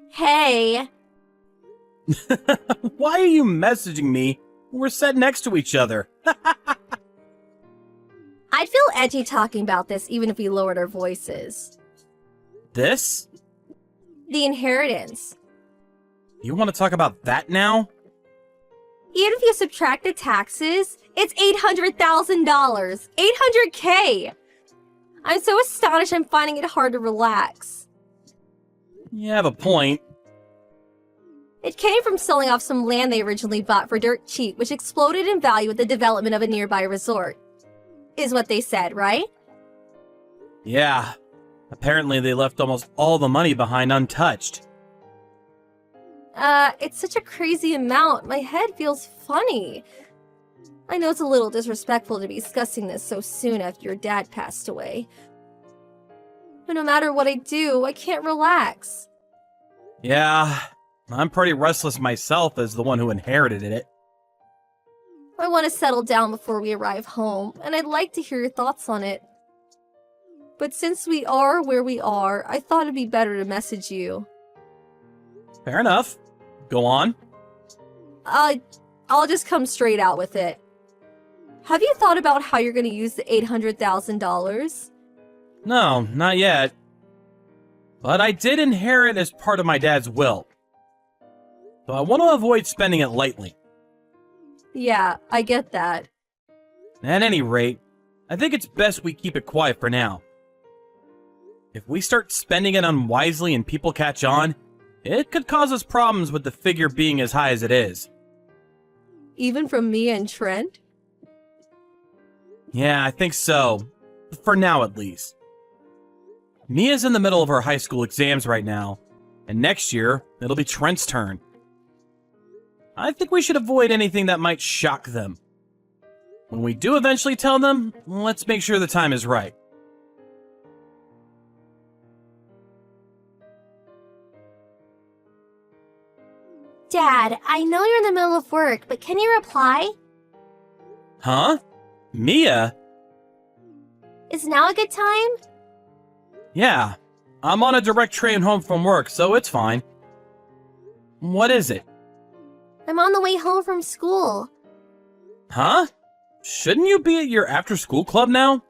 Hey, Why are you messaging me? We're sat next to each other. I'd feel edgy talking about this even if we lowered our voices. This? The inheritance. You want to talk about that now? Even if you subtract the taxes, it's $800,000. 800K! I'm so astonished I'm finding it hard to relax. You have a point. It came from selling off some land they originally bought for dirt cheap, which exploded in value with the development of a nearby resort. Is what they said, right? Yeah. Apparently they left almost all the money behind untouched. It's such a crazy amount. My head feels funny. I know it's a little disrespectful to be discussing this so soon after your dad passed away. But no matter what I do, I can't relax. Yeah, I'm pretty restless myself as the one who inherited it. I want to settle down before we arrive home, and I'd like to hear your thoughts on it. But since we are where we are, I thought it'd be better to message you. Fair enough. Go on. I'll just come straight out with it. Have you thought about how you're going to use the $800,000? No, not yet. But I did inherit as part of my dad's will. So I want to avoid spending it lightly. Yeah, I get that. At any rate, I think it's best we keep it quiet for now. If we start spending it unwisely and people catch on, it could cause us problems with the figure being as high as it is. Even from me and Trent? Yeah, I think so. For now, at least. Mia's in the middle of her high school exams right now, and next year, it'll be Trent's turn. I think we should avoid anything that might shock them. When we do eventually tell them, let's make sure the time is right. Dad, I know you're in the middle of work, but can you reply? Huh? Mia? Is now a good time? Yeah, I'm on a direct train home from work, so it's fine. What is it? I'm on the way home from school. Huh? Shouldn't you be at your after-school club now?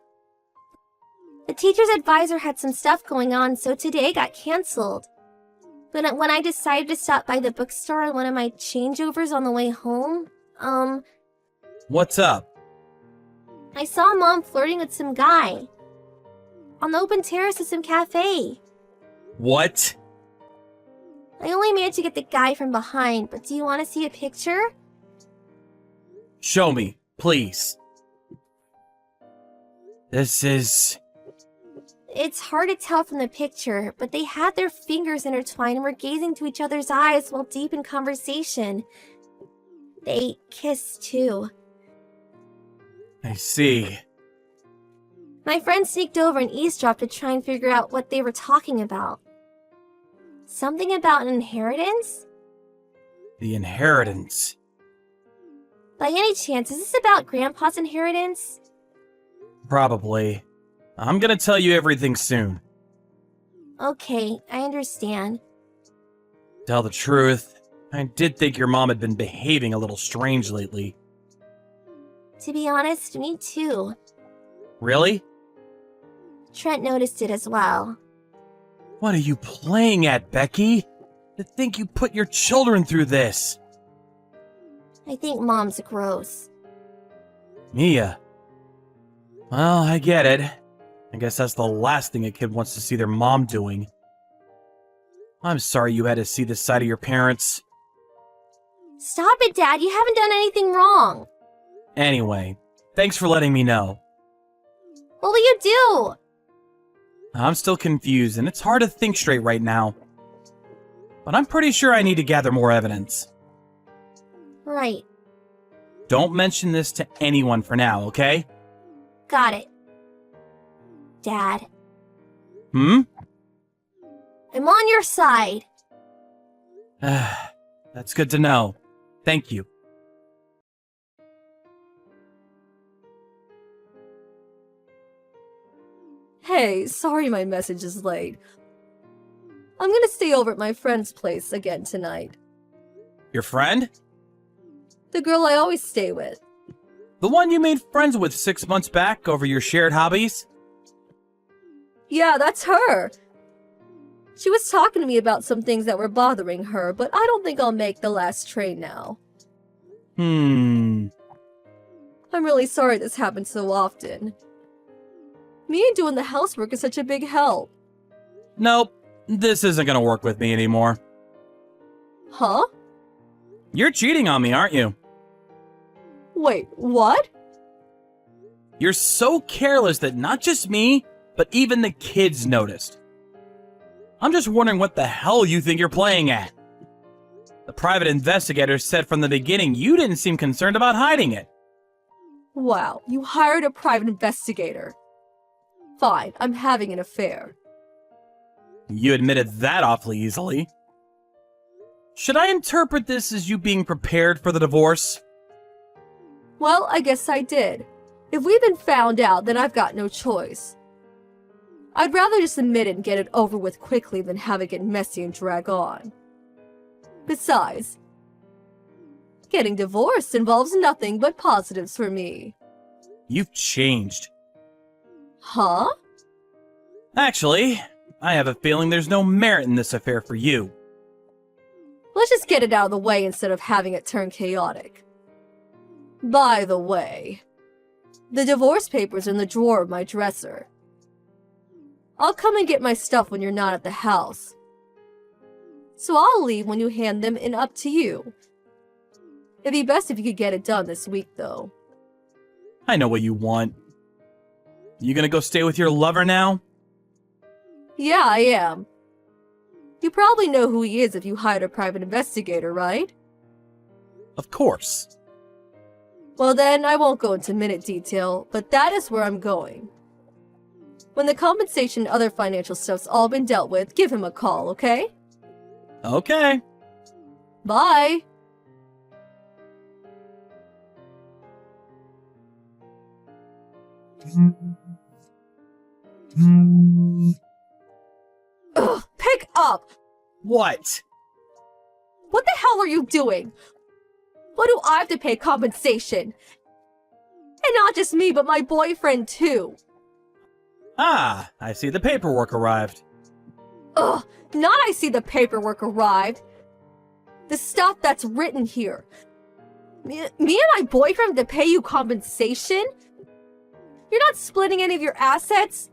The teacher's advisor had some stuff going on, so today got canceled. But when I decided to stop by the bookstore on one of my changeovers on the way home, What's up? I saw Mom flirting with some guy. On the open terrace of some cafe. What? I only managed to get the guy from behind, but do you want to see a picture? Show me, please. This is... It's hard to tell from the picture, but they had their fingers intertwined and were gazing to each other's eyes while deep in conversation. They kissed too. I see. My friend sneaked over and eavesdropped to try and figure out what they were talking about. Something about an inheritance? The inheritance. By any chance, is this about Grandpa's inheritance? Probably. I'm gonna tell you everything soon. Okay, I understand. Tell the truth, I did think your mom had been behaving a little strange lately. To be honest, me too. Really? Trent noticed it as well. What are you playing at, Becky? To think you put your children through this. I think Mom's gross. Mia. Well, I get it. I guess that's the last thing a kid wants to see their mom doing. I'm sorry you had to see this side of your parents. Stop it, Dad. You haven't done anything wrong. Anyway, thanks for letting me know. What will you do? I'm still confused, and it's hard to think straight right now. But I'm pretty sure I need to gather more evidence. Right. Don't mention this to anyone for now, okay? Got it. Dad, Hmm? I'm on your side. That's good to know. Thank you. Hey, sorry my message is late. I'm gonna stay over at my friend's place again tonight. Your friend? The girl I always stay with. The one you made friends with 6 months back over your shared hobbies? Yeah, that's her. She was talking to me about some things that were bothering her, but I don't think I'll make the last train now. I'm really sorry this happens so often. Me and doing the housework is such a big help. Nope, this isn't gonna work with me anymore. Huh? You're cheating on me, aren't you? Wait, what? You're so careless that not just me, but even the kids noticed. I'm just wondering what the hell you think you're playing at. The private investigator said from the beginning you didn't seem concerned about hiding it. Wow, you hired a private investigator. Fine, I'm having an affair. You admitted that awfully easily. Should I interpret this as you being prepared for the divorce? Well, I guess I did. If we've been found out, then I've got no choice. I'd rather just admit it and get it over with quickly than have it get messy and drag on. Besides, getting divorced involves nothing but positives for me. You've changed. Huh? Actually, I have a feeling there's no merit in this affair for you. Let's just get it out of the way instead of having it turn chaotic. By the way, the divorce papers are in the drawer of my dresser. I'll come and get my stuff when you're not at the house. So I'll leave when you hand them and up to you. It'd be best if you could get it done this week, though. I know what you want. You gonna go stay with your lover now? Yeah, I am. You probably know who he is if you hired a private investigator, right? Of course. Well then, I won't go into minute detail, but that is where I'm going. When the compensation and other financial stuff's all been dealt with, give him a call, okay? Okay. Bye! Ugh, pick up! What? What the hell are you doing? Why do I have to pay compensation? And not just me, but my boyfriend too. Ah, I see the paperwork arrived. Ugh, not I see the paperwork arrived. The stuff that's written here. Me and my boyfriend have to pay you compensation? You're not splitting any of your assets?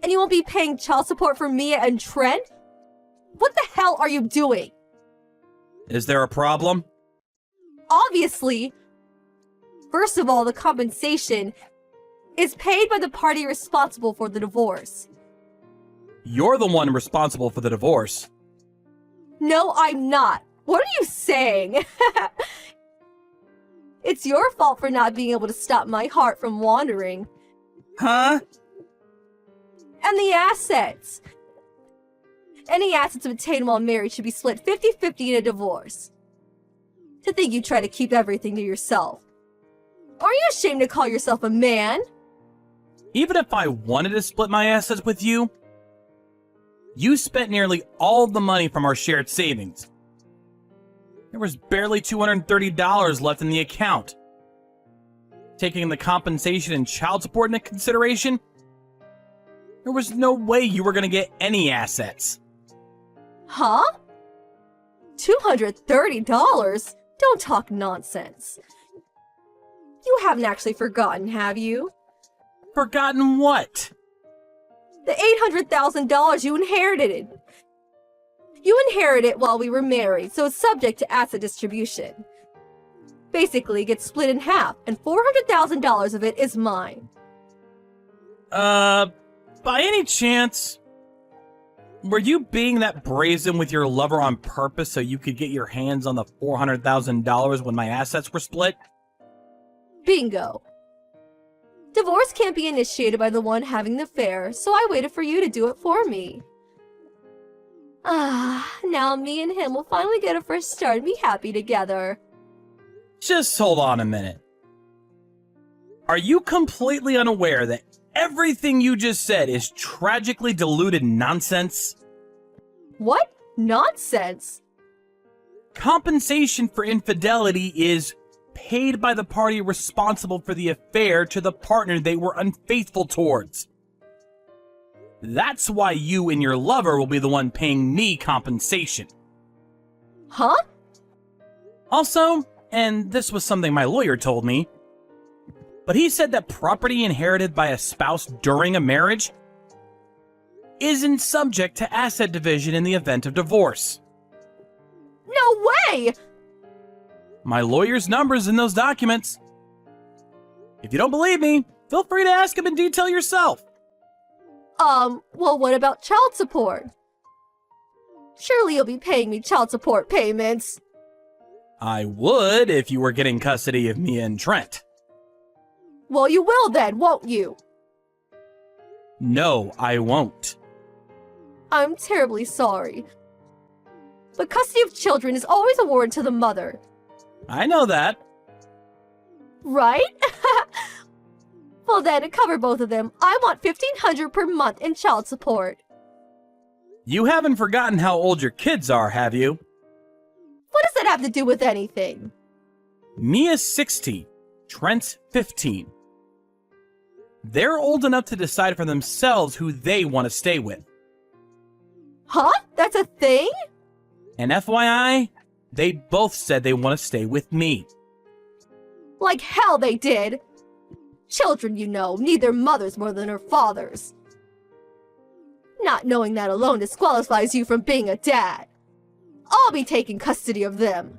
And you won't be paying child support for Mia and Trent? What the hell are you doing? Is there a problem? Obviously. First of all, the compensation is paid by the party responsible for the divorce. You're the one responsible for the divorce. No, I'm not. What are you saying? It's your fault for not being able to stop my heart from wandering. Huh? And the assets. Any assets obtained while married should be split 50-50 in a divorce. To think you try to keep everything to yourself. Aren't you ashamed to call yourself a man? Even if I wanted to split my assets with you, you spent nearly all the money from our shared savings. There was barely $230 left in the account. Taking the compensation and child support into consideration, there was no way you were going to get any assets. Huh? $230? Don't talk nonsense. You haven't actually forgotten, have you? Forgotten what? The $800,000 you inherited. You inherited it while we were married, so it's subject to asset distribution. Basically, it gets split in half, and $400,000 of it is mine. By any chance, were you being that brazen with your lover on purpose so you could get your hands on the $400,000 when my assets were split? Bingo. Divorce can't be initiated by the one having the affair, so I waited for you to do it for me. Now me and him will finally get a fresh start and be happy together. Just hold on a minute. Are you completely unaware that everything you just said is tragically diluted nonsense? What? Nonsense! Compensation for infidelity is paid by the party responsible for the affair to the partner they were unfaithful towards. That's why you and your lover will be the one paying me compensation. Huh? Also, and this was something my lawyer told me, but he said that property inherited by a spouse during a marriage isn't subject to asset division in the event of divorce. No way! My lawyer's number's in those documents. If you don't believe me, feel free to ask him in detail yourself. Well, what about child support? Surely you'll be paying me child support payments. I would if you were getting custody of Mia and Trent. Well, you will then, won't you? No, I won't. I'm terribly sorry. But custody of children is always awarded to the mother. I know that. Right? Well then, to cover both of them, I want $1,500 per month in child support. You haven't forgotten how old your kids are, have you? What does that have to do with anything? Mia's 16, Trent's 15. They're old enough to decide for themselves who they want to stay with. Huh? That's a thing? And FYI, they both said they want to stay with me. Like hell they did! Children, you know, need their mothers more than their fathers. Not knowing that alone disqualifies you from being a dad. I'll be taking custody of them.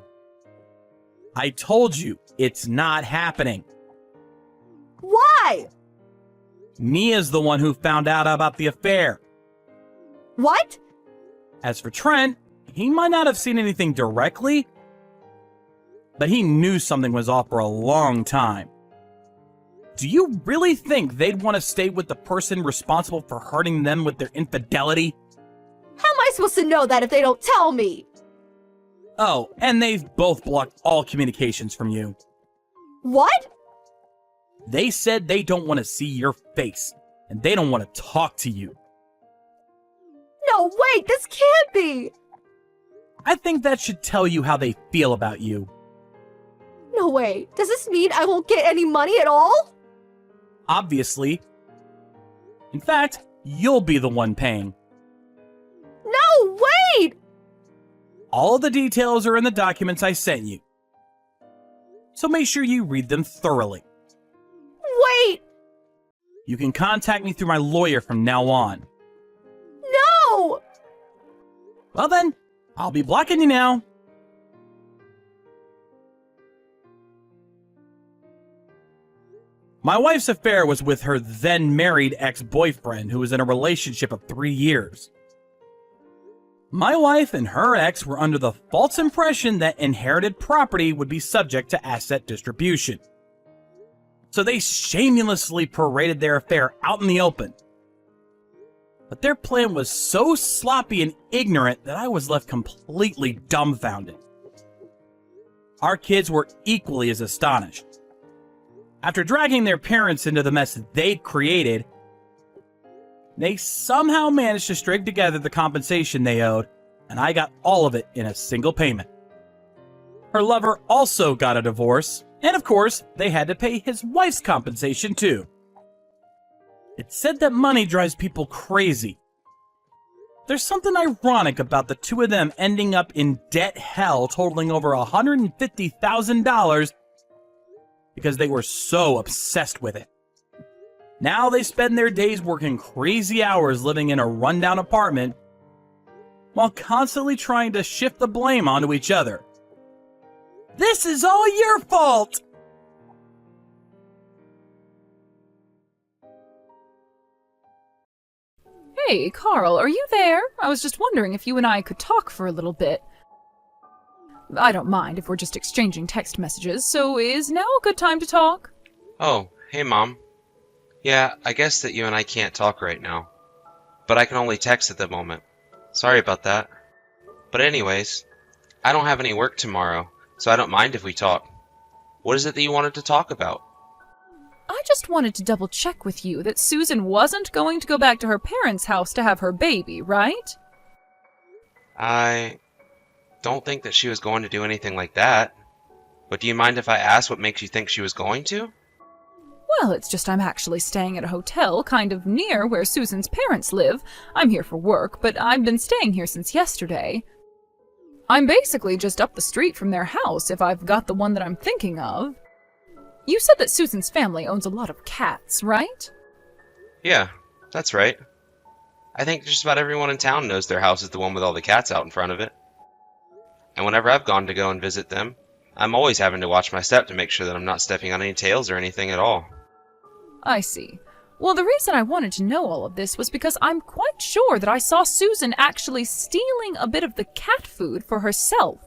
I told you, it's not happening. Why? Mia's the one who found out about the affair. What? As for Trent, he might not have seen anything directly, but he knew something was off for a long time. Do you really think they'd want to stay with the person responsible for hurting them with their infidelity? How am I supposed to know that if they don't tell me? Oh, and they've both blocked all communications from you. What? They said they don't want to see your face, and they don't want to talk to you. No, wait, this can't be! I think that should tell you how they feel about you. No way, does this mean I won't get any money at all? Obviously. In fact, you'll be the one paying. No, wait! All the details are in the documents I sent you. So make sure you read them thoroughly. Wait! You can contact me through my lawyer from now on. No! Well then, I'll be blocking you now. My wife's affair was with her then-married ex-boyfriend who was in a relationship of 3 years. My wife and her ex were under the false impression that inherited property would be subject to asset distribution. So they shamelessly paraded their affair out in the open. But their plan was so sloppy and ignorant that I was left completely dumbfounded. Our kids were equally as astonished. After dragging their parents into the mess they'd created, they somehow managed to string together the compensation they owed, and I got all of it in a single payment. Her lover also got a divorce, and of course, they had to pay his wife's compensation too. It's said that money drives people crazy. There's something ironic about the two of them ending up in debt hell totaling over $150,000 because they were so obsessed with it. Now they spend their days working crazy hours living in a rundown apartment while constantly trying to shift the blame onto each other. This is all your fault! Hey, Carl, are you there? I was just wondering if you and I could talk for a little bit. I don't mind if we're just exchanging text messages, so is now a good time to talk? Oh, hey Mom. Yeah, I guess that you and I can't talk right now. But I can only text at the moment. Sorry about that. But anyways, I don't have any work tomorrow, so I don't mind if we talk. What is it that you wanted to talk about? I just wanted to double check with you that Susan wasn't going to go back to her parents' house to have her baby, right? I don't think that she was going to do anything like that. But do you mind if I ask what makes you think she was going to? Well, it's just I'm actually staying at a hotel kind of near where Susan's parents live. I'm here for work, but I've been staying here since yesterday. I'm basically just up the street from their house, if I've got the one that I'm thinking of. You said that Susan's family owns a lot of cats, right? Yeah, that's right. I think just about everyone in town knows their house is the one with all the cats out in front of it. And whenever I've gone to go and visit them, I'm always having to watch my step to make sure that I'm not stepping on any tails or anything at all. I see. Well, the reason I wanted to know all of this was because I'm quite sure that I saw Susan actually stealing a bit of the cat food for herself.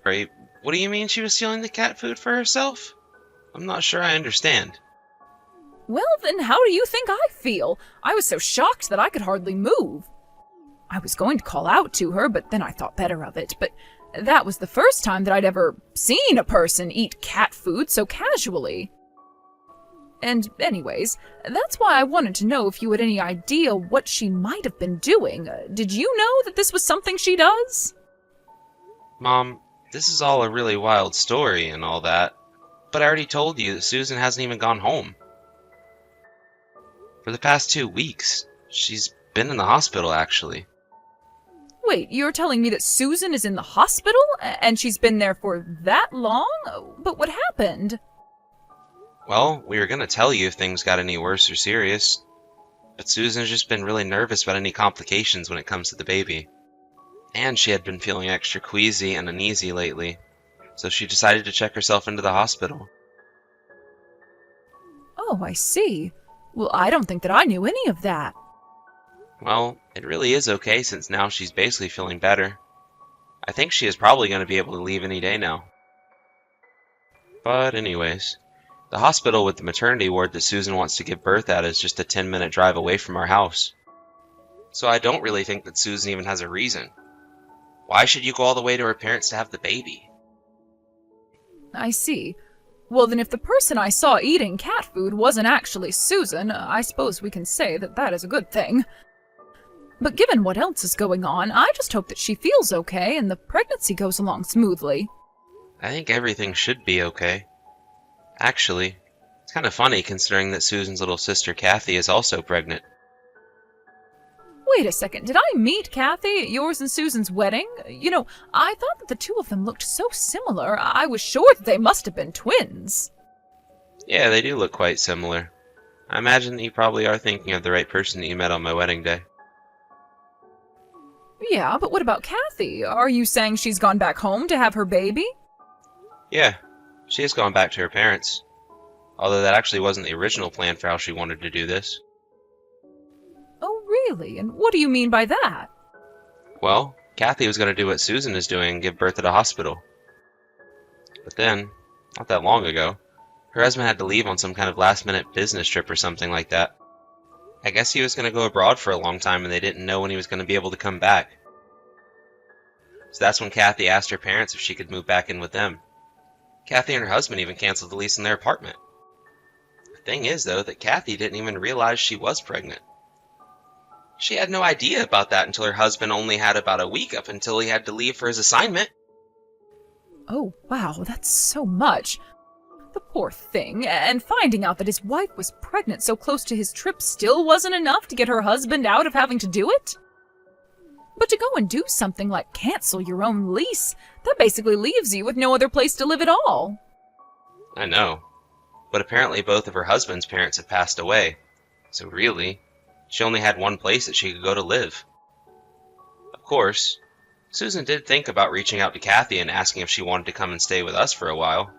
Right? What do you mean she was stealing the cat food for herself? I'm not sure I understand. Well, then how do you think I feel? I was so shocked that I could hardly move. I was going to call out to her, but then I thought better of it. But that was the first time that I'd ever seen a person eat cat food so casually. And anyways, that's why I wanted to know if you had any idea what she might have been doing. Did you know that this was something she does? Mom, this is all a really wild story and all that, but I already told you that Susan hasn't even gone home. For the past 2 weeks, she's been in the hospital, actually. Wait, you're telling me that Susan is in the hospital? And she's been there for that long? But what happened? Well, we were gonna tell you if things got any worse or serious, but Susan's just been really nervous about any complications when it comes to the baby. And she had been feeling extra queasy and uneasy lately, so she decided to check herself into the hospital. Oh, I see. Well, I don't think that I knew any of that. Well, it really is okay since now she's basically feeling better. I think she is probably going to be able to leave any day now. But anyways, the hospital with the maternity ward that Susan wants to give birth at is just a 10-minute drive away from our house. So I don't really think that Susan even has a reason. Why should you go all the way to her parents to have the baby? I see. Well, then if the person I saw eating cat food wasn't actually Susan, I suppose we can say that that is a good thing. But given what else is going on, I just hope that she feels okay and the pregnancy goes along smoothly. I think everything should be okay. Actually, it's kind of funny considering that Susan's little sister Kathy is also pregnant. Wait a second, did I meet Kathy at yours and Susan's wedding? You know, I thought that the two of them looked so similar, I was sure that they must have been twins. Yeah, they do look quite similar. I imagine that you probably are thinking of the right person that you met on my wedding day. Yeah, but what about Kathy? Are you saying she's gone back home to have her baby? Yeah, she has gone back to her parents. Although that actually wasn't the original plan for how she wanted to do this. Oh, really? And what do you mean by that? Well, Kathy was going to do what Susan is doing and give birth at a hospital. But then, not that long ago, her husband had to leave on some kind of last-minute business trip or something like that. I guess he was going to go abroad for a long time and they didn't know when he was going to be able to come back. So that's when Kathy asked her parents if she could move back in with them. Kathy and her husband even canceled the lease on their apartment. The thing is, though, that Kathy didn't even realize she was pregnant. She had no idea about that until her husband only had about a week up until he had to leave for his assignment. Oh, wow, that's so much. The poor thing, and finding out that his wife was pregnant so close to his trip still wasn't enough to get her husband out of having to do it? But to go and do something like cancel your own lease, that basically leaves you with no other place to live at all. I know, but apparently both of her husband's parents had passed away, so really, she only had one place that she could go to live. Of course, Susan did think about reaching out to Kathy and asking if she wanted to come and stay with us for a while.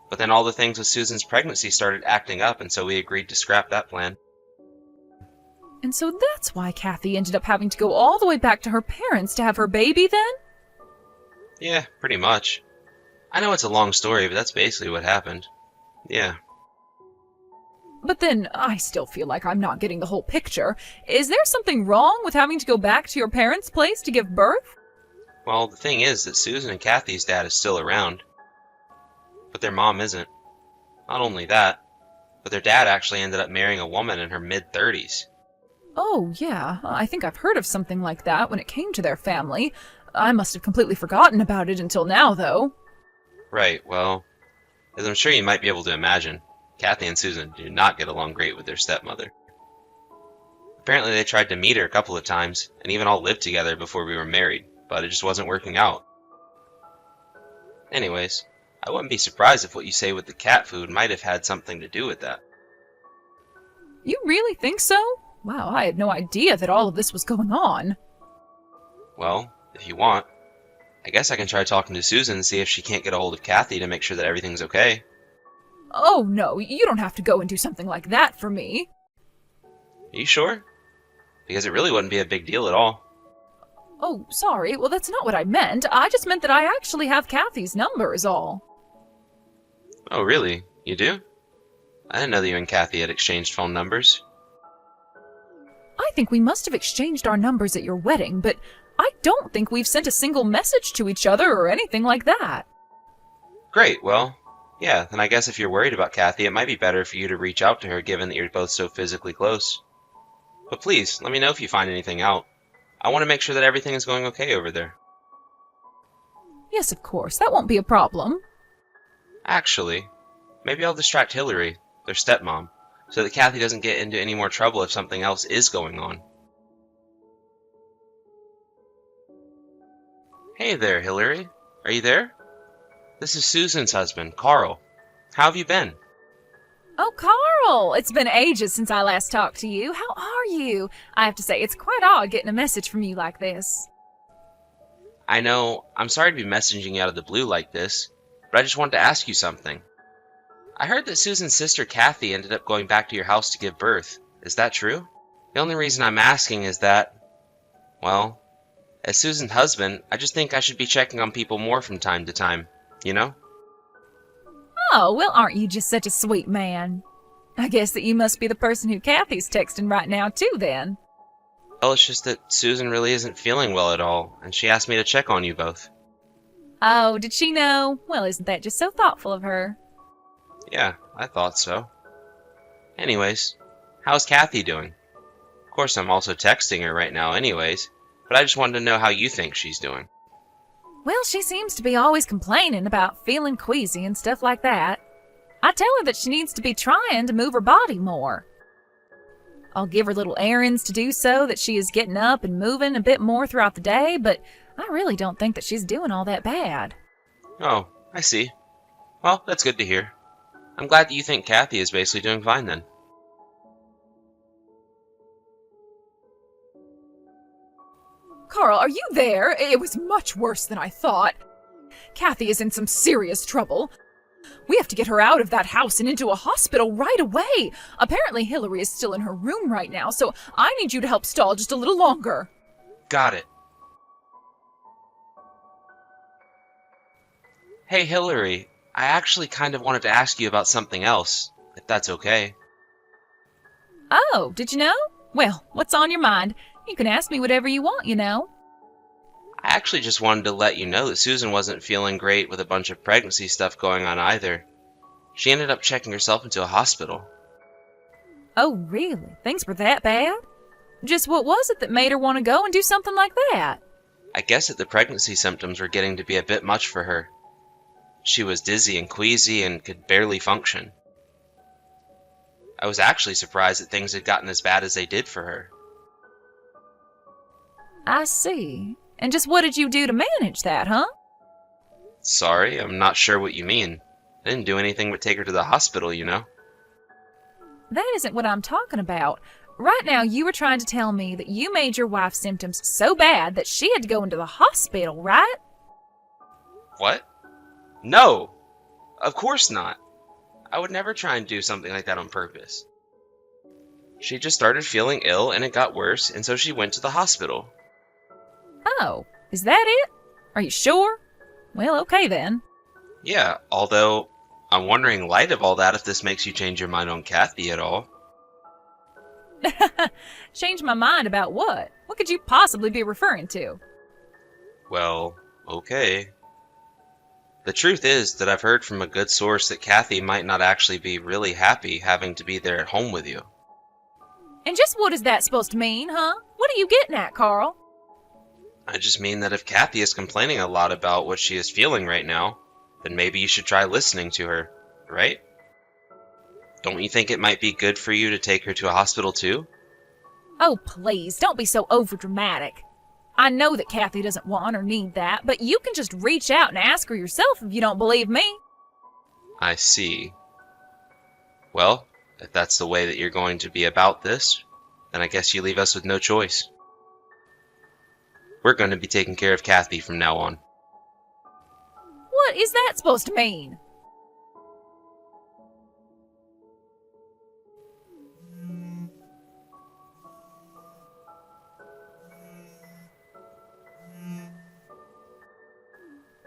But then all the things with Susan's pregnancy started acting up, and so we agreed to scrap that plan. And so that's why Kathy ended up having to go all the way back to her parents to have her baby then? Yeah, pretty much. I know it's a long story, but that's basically what happened. Yeah. But then, I still feel like I'm not getting the whole picture. Is there something wrong with having to go back to your parents' place to give birth? Well, the thing is that Susan and Kathy's dad is still around. But their mom isn't. Not only that, but their dad actually ended up marrying a woman in her mid-30s. Oh, yeah, I think I've heard of something like that when it came to their family. I must have completely forgotten about it until now, though. Right, well, as I'm sure you might be able to imagine, Kathy and Susan do not get along great with their stepmother. Apparently they tried to meet her a couple of times, and even all lived together before we were married, but it just wasn't working out. Anyways, I wouldn't be surprised if what you say with the cat food might have had something to do with that. You really think so? Wow, I had no idea that all of this was going on. Well, if you want, I guess I can try talking to Susan and see if she can't get a hold of Kathy to make sure that everything's okay. Oh, no, you don't have to go and do something like that for me. Are you sure? Because it really wouldn't be a big deal at all. Oh, sorry. Well, that's not what I meant. I just meant that I actually have Kathy's number is all. Oh, really? You do? I didn't know that you and Kathy had exchanged phone numbers. I think we must have exchanged our numbers at your wedding, but I don't think we've sent a single message to each other or anything like that. Great, well, yeah, then I guess if you're worried about Kathy, it might be better for you to reach out to her given that you're both so physically close. But please, let me know if you find anything out. I want to make sure that everything is going okay over there. Yes, of course. That won't be a problem. Actually, maybe I'll distract Hillary, their stepmom, so that Kathy doesn't get into any more trouble if something else is going on. Hey there, Hillary. Are you there? This is Susan's husband, Carl. How have you been? Oh, Carl! It's been ages since I last talked to you. How are you? I have to say, it's quite odd getting a message from you like this. I know, I'm sorry to be messaging you out of the blue like this, but I just wanted to ask you something. I heard that Susan's sister Kathy ended up going back to your house to give birth. Is that true? The only reason I'm asking is that, well, as Susan's husband, I just think I should be checking on people more from time to time, you know? Oh, well, aren't you just such a sweet man? I guess that you must be the person who Kathy's texting right now, too, then. Well, it's just that Susan really isn't feeling well at all, and she asked me to check on you both. Oh, did she know? Well, isn't that just so thoughtful of her? Yeah, I thought so. Anyways, how's Kathy doing? Of course, I'm also texting her right now anyways, but I just wanted to know how you think she's doing. Well, she seems to be always complaining about feeling queasy and stuff like that. I tell her that she needs to be trying to move her body more. I'll give her little errands to do so that she is getting up and moving a bit more throughout the day, but I really don't think that she's doing all that bad. Oh, I see. Well, that's good to hear. I'm glad that you think Kathy is basically doing fine then. Carl, are you there? It was much worse than I thought. Kathy is in some serious trouble. We have to get her out of that house and into a hospital right away. Apparently Hillary is still in her room right now, so I need you to help stall just a little longer. Got it. Hey, Hillary, I actually kind of wanted to ask you about something else, if that's okay. Oh, did you know? Well, what's on your mind? You can ask me whatever you want, you know. I actually just wanted to let you know that Susan wasn't feeling great with a bunch of pregnancy stuff going on either. She ended up checking herself into a hospital. Oh, really? Things were that bad? Just what was it that made her want to go and do something like that? I guess that the pregnancy symptoms were getting to be a bit much for her. She was dizzy and queasy and could barely function. I was actually surprised that things had gotten as bad as they did for her. I see. And just what did you do to manage that, huh? Sorry, I'm not sure what you mean. I didn't do anything but take her to the hospital, you know. That isn't what I'm talking about. Right now, you were trying to tell me that you made your wife's symptoms so bad that she had to go into the hospital, right? What? No! Of course not. I would never try and do something like that on purpose. She just started feeling ill and it got worse, and so she went to the hospital. Oh, is that it? Are you sure? Well, okay then. Yeah, although I'm wondering in light of all that if this makes you change your mind on Kathy at all. Change my mind about what? What could you possibly be referring to? Well, okay. The truth is that I've heard from a good source that Kathy might not actually be really happy having to be there at home with you. And just what is that supposed to mean, huh? What are you getting at, Carl? I just mean that if Kathy is complaining a lot about what she is feeling right now, then maybe you should try listening to her, right? Don't you think it might be good for you to take her to a hospital too? Oh, please, don't be so overdramatic. I know that Kathy doesn't want or need that, but you can just reach out and ask her yourself if you don't believe me. I see. Well, if that's the way that you're going to be about this, then I guess you leave us with no choice. We're going to be taking care of Kathy from now on. What is that supposed to mean?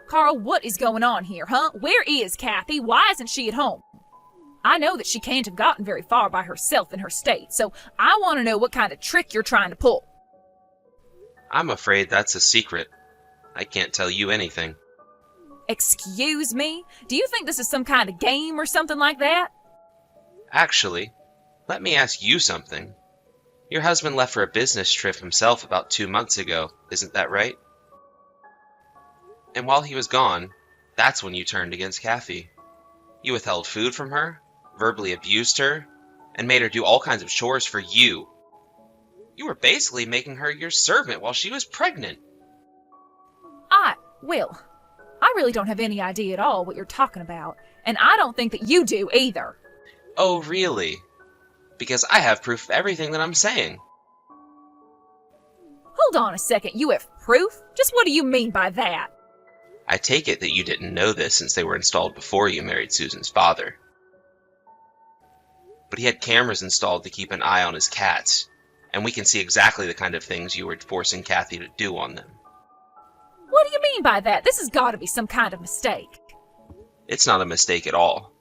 Carl, what is going on here, huh? Where is Kathy? Why isn't she at home? I know that she can't have gotten very far by herself in her state, so I want to know what kind of trick you're trying to pull. I'm afraid that's a secret. I can't tell you anything. Excuse me? Do you think this is some kind of game or something like that? Actually, let me ask you something. Your husband left for a business trip himself about 2 months ago, isn't that right? And while he was gone, that's when you turned against Kathy. You withheld food from her, verbally abused her, and made her do all kinds of chores for you. You were basically making her your servant while she was pregnant. Well, I really don't have any idea at all what you're talking about, and I don't think that you do either. Oh, really? Because I have proof of everything that I'm saying. Hold on a second, you have proof? Just what do you mean by that? I take it that you didn't know this since they were installed before you married Susan's father. But he had cameras installed to keep an eye on his cats, and we can see exactly the kind of things you were forcing Kathy to do on them. What do you mean by that? This has got to be some kind of mistake. It's not a mistake at all.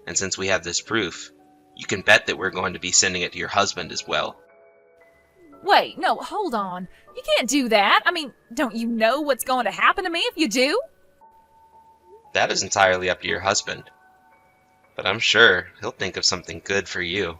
And since we have this proof, you can bet that we're going to be sending it to your husband as well. Wait, no, hold on. You can't do that. I mean, don't you know what's going to happen to me if you do? That is entirely up to your husband. But I'm sure he'll think of something good for you.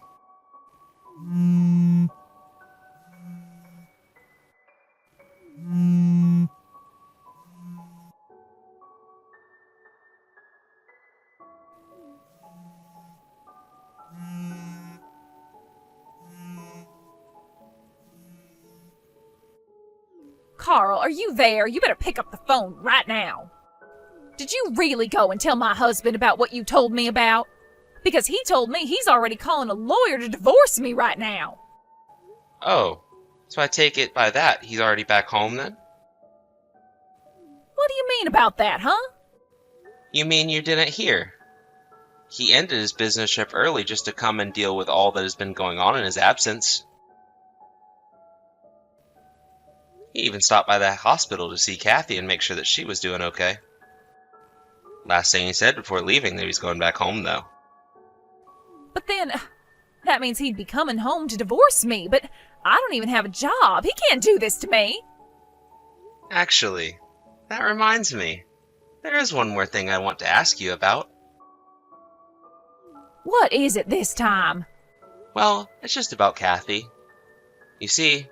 Carl, are you there? You better pick up the phone right now. Did you really go and tell my husband about what you told me about? Because he told me he's already calling a lawyer to divorce me right now. Oh, so I take it by that he's already back home then? What do you mean about that, huh? You mean you didn't hear? He ended his business trip early just to come and deal with all that has been going on in his absence. He even stopped by the hospital to see Kathy and make sure that she was doing okay. Last thing he said before leaving that he was going back home, though. But then, that means he'd be coming home to divorce me, but I don't even have a job. He can't do this to me. Actually, that reminds me. There is one more thing I want to ask you about. What is it this time? Well, it's just about Kathy. You see,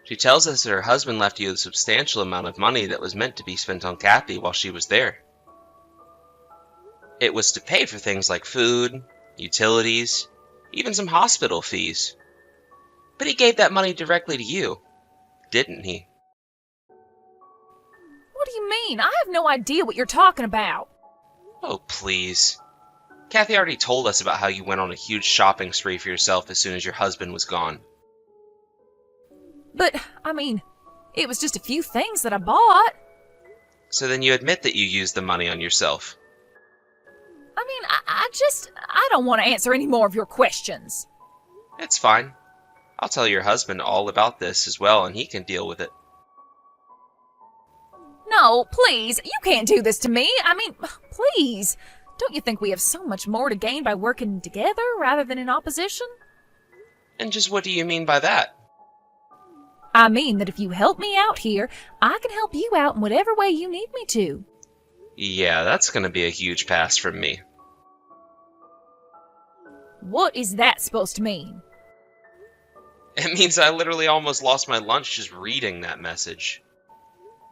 she tells us that her husband left you a substantial amount of money that was meant to be spent on Kathy while she was there. It was to pay for things like food, utilities, even some hospital fees. But he gave that money directly to you, didn't he? What do you mean? I have no idea what you're talking about. Oh, please. Kathy already told us about how you went on a huge shopping spree for yourself as soon as your husband was gone. But, I mean, it was just a few things that I bought. So then you admit that you used the money on yourself. I mean, I don't want to answer any more of your questions. It's fine. I'll tell your husband all about this as well, and he can deal with it. No, please, you can't do this to me. I mean, please. Don't you think we have so much more to gain by working together rather than in opposition? And just what do you mean by that? I mean that if you help me out here, I can help you out in whatever way you need me to. Yeah, that's gonna be a huge pass from me. What is that supposed to mean? It means I literally almost lost my lunch just reading that message.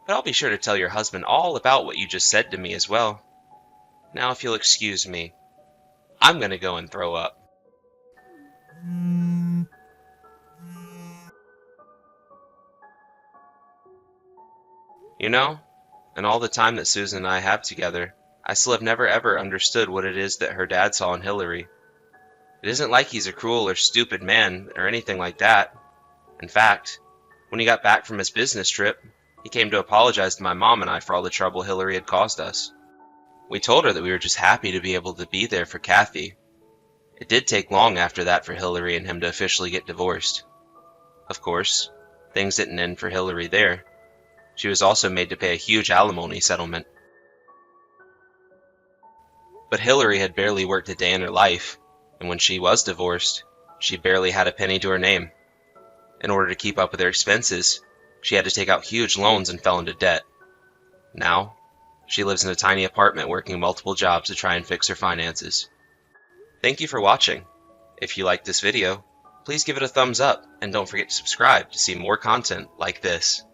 But I'll be sure to tell your husband all about what you just said to me as well. Now, if you'll excuse me, I'm gonna go and throw up. You know, in all the time that Susan and I have together, I still have never ever understood what it is that her dad saw in Hillary. It isn't like he's a cruel or stupid man or anything like that. In fact, when he got back from his business trip, he came to apologize to my mom and I for all the trouble Hillary had caused us. We told her that we were just happy to be able to be there for Kathy. It did take long after that for Hillary and him to officially get divorced. Of course, things didn't end for Hillary there. She was also made to pay a huge alimony settlement. But Hillary had barely worked a day in her life, and when she was divorced, she barely had a penny to her name. In order to keep up with her expenses, she had to take out huge loans and fell into debt. Now, she lives in a tiny apartment working multiple jobs to try and fix her finances. Thank you for watching. If you liked this video, please give it a thumbs up and don't forget to subscribe to see more content like this.